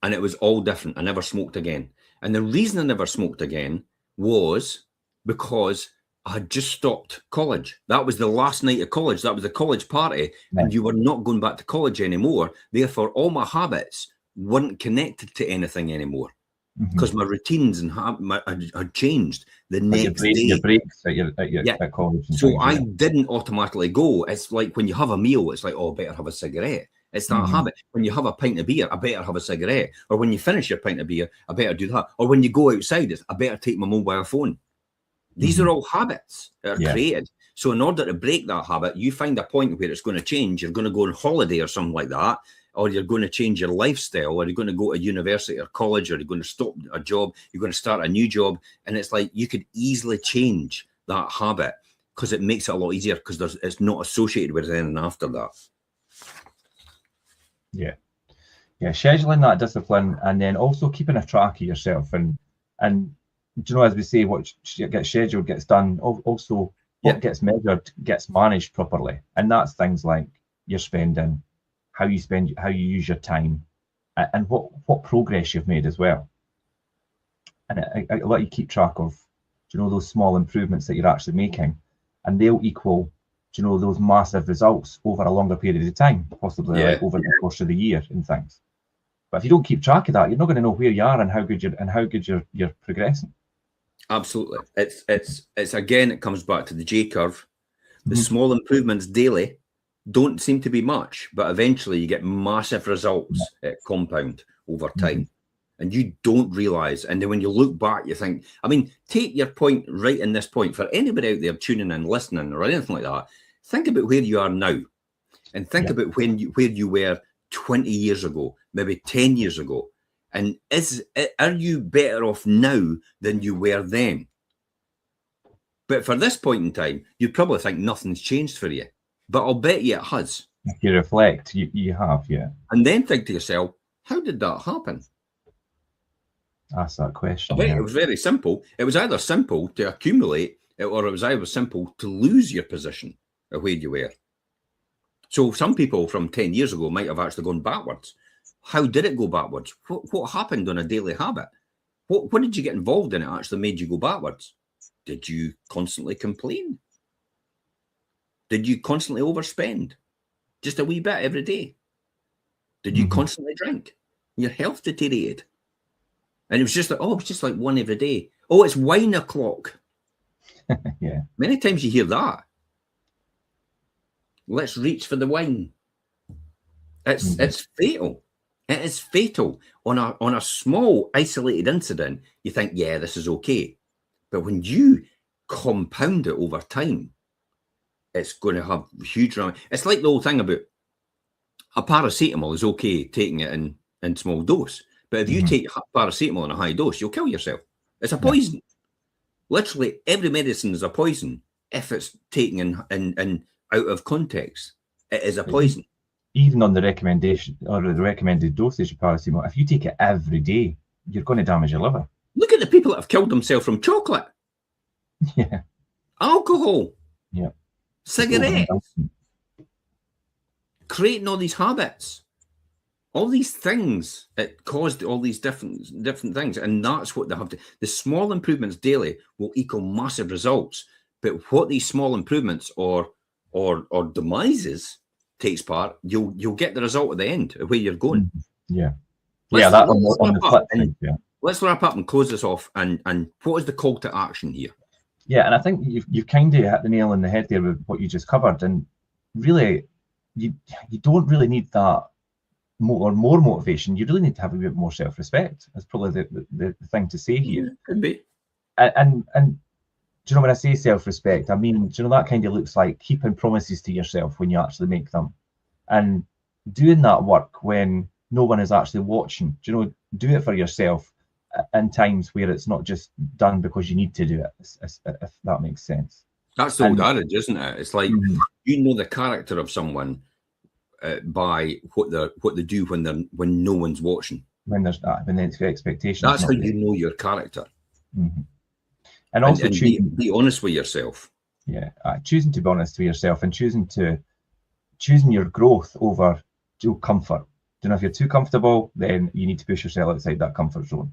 and it was all different. I never smoked again. And the reason I never smoked again was because I had just stopped college. That was the last night of college. That was the college party. And you were not going back to college anymore. Therefore, all my habits weren't connected to anything anymore. Because my routines and had changed the next day. Your breaks at college. So I didn't automatically go. It's like when you have a meal, it's like, oh, I better have a cigarette. It's that habit. When you have a pint of beer, I better have a cigarette. Or when you finish your pint of beer, I better do that. Or when you go outside, it's I better take my mobile phone. These are all habits that are created. So in order to break that habit, you find a point where it's going to change. You're going to go on holiday or something like that, or you're going to change your lifestyle, or you're going to go to university or college, or you're going to stop a job, you're going to start a new job. And it's like you could easily change that habit because it makes it a lot easier because it's not associated with anything after that. Yeah, scheduling that discipline, and then also keeping a track of yourself, and you know, as we say, what gets scheduled gets done. Also, what gets measured gets managed properly, and that's things like your spending, how you use your time, and what progress you've made as well. And I let you keep track of, those small improvements that you're actually making, and they'll equal, those massive results over a longer period of time, possibly like over the course of the year and things. But if you don't keep track of that, you're not going to know where you are and how good you're progressing. Absolutely. It's again, it comes back to the J curve. The small improvements daily don't seem to be much, but eventually you get massive results at compound over time. And you don't realize. And then when you look back, you think, I mean, take your point right in this point. For anybody out there tuning in, listening, or anything like that, think about where you are now. And think about where you were 20 years ago, maybe 10 years ago. And are you better off now than you were then? But for this point in time, you'd probably think nothing's changed for you. But I'll bet you it has. If you reflect, you have, And then think to yourself, how did that happen? Ask that question. I bet it was very simple. It was either simple to accumulate, or it was either simple to lose your position of where you were. So some people from 10 years ago might have actually gone backwards. How did it go backwards? What happened on a daily habit? What did you get involved in that actually made you go backwards? Did you constantly complain? Did you constantly overspend? Just a wee bit every day? Did you constantly drink? Your health deteriorated. And it was just like, oh, it's just like one every day. Oh, it's wine o'clock. Many times you hear that. Let's reach for the wine. It's fatal. It is fatal. On a small isolated incident, you think, yeah, this is okay. But when you compound it over time, it's going to have huge. It's like the whole thing about a paracetamol is okay taking it in small dose. But if you take paracetamol in a high dose, you'll kill yourself. It's a poison. Literally, every medicine is a poison if it's taken in out of context. It is a poison. Even on the recommendation or the recommended dosage of paracetamol, if you take it every day, you're going to damage your liver. Look at the people that have killed themselves from chocolate. Alcohol. Cigarettes. Creating all these habits. All these things, it caused all these different things. And that's what they have to. The small improvements daily will equal massive results. But what these small improvements or demises takes part, you'll get the result at the end of where you're going. Let's wrap up and close this off. And what is the call to action here? And I think you've kind of hit the nail on the head there with what you just covered. And really, you don't really need that more motivation. You really need to have a bit more self-respect. That's probably the thing to say here. Could be. And do you know, when I say self-respect, I mean, do you know, that kind of looks like keeping promises to yourself when you actually make them, and doing that work when no one is actually watching. Do you know, do it for yourself in times where it's not just done because you need to do it, if that makes sense. That's the old adage, isn't it? It's like you know the character of someone by what they do when no one's watching. When there's expectations. That's how you know your character. And also be honest with yourself. Choosing to be honest with yourself and choosing your growth over comfort. You know, if you're too comfortable, then you need to push yourself outside that comfort zone.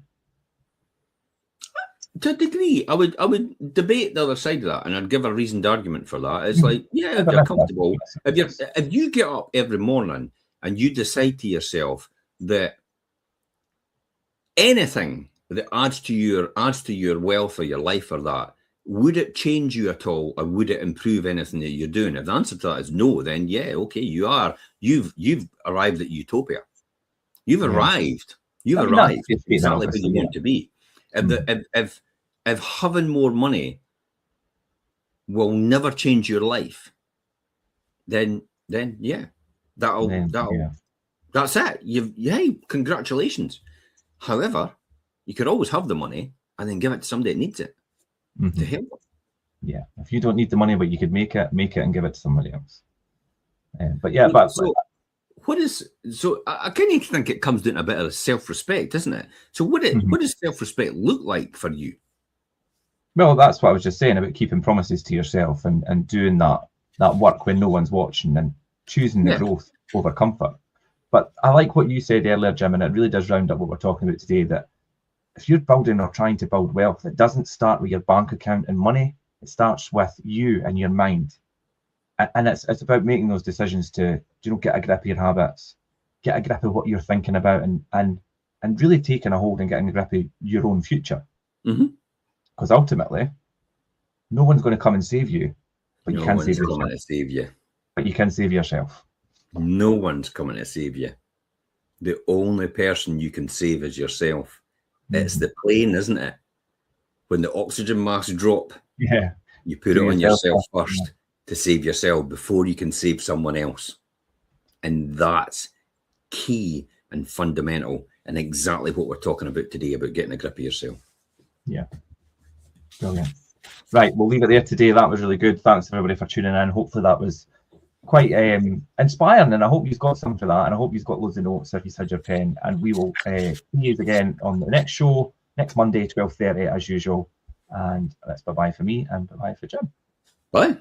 To a degree, I would debate the other side of that, and I'd give a reasoned argument for that. It's like, if you're comfortable, if you get up every morning and you decide to yourself that anything that adds to your wealth or your life or that, would it change you at all, or would it improve anything that you're doing? If the answer to that is no, then okay, you've arrived at utopia. You've arrived. You've arrived exactly where you want to be. If having more money will never change your life, then that's it. Congratulations. However, you could always have the money and then give it to somebody that needs it to help them. If you don't need the money, but you could make it and give it to somebody else. So I kind of think it comes down to a bit of self-respect, isn't it? So what does self-respect look like for you? Well, that's what I was just saying about keeping promises to yourself and doing that work when no one's watching and choosing the growth over comfort. But I like what you said earlier, Jim, and it really does round up what we're talking about today, that if you're building or trying to build wealth, it doesn't start with your bank account and money. It starts with you and your mind. And it's about making those decisions to, get a grip of your habits, get a grip of what you're thinking about, and really taking a hold and getting a grip of your own future. Because ultimately, no one's going to come and save you, but you can save yourself. Coming to save you. But you can save yourself. No one's coming to save you. The only person you can save is yourself. It's the plane, isn't it? When the oxygen masks drop, you put it on yourself first to save yourself before you can save someone else. And that's key and fundamental, and exactly what we're talking about today, about getting a grip of yourself. Yeah. Brilliant. Right, we'll leave it there today. That was really good. Thanks everybody for tuning in. Hopefully that was quite inspiring, and I hope you've got something for that, and I hope you've got loads of notes if you had your pen, and we will see you again on the next show next Monday, 12:30 as usual. And that's bye-bye for me and bye-bye for Jim. Bye.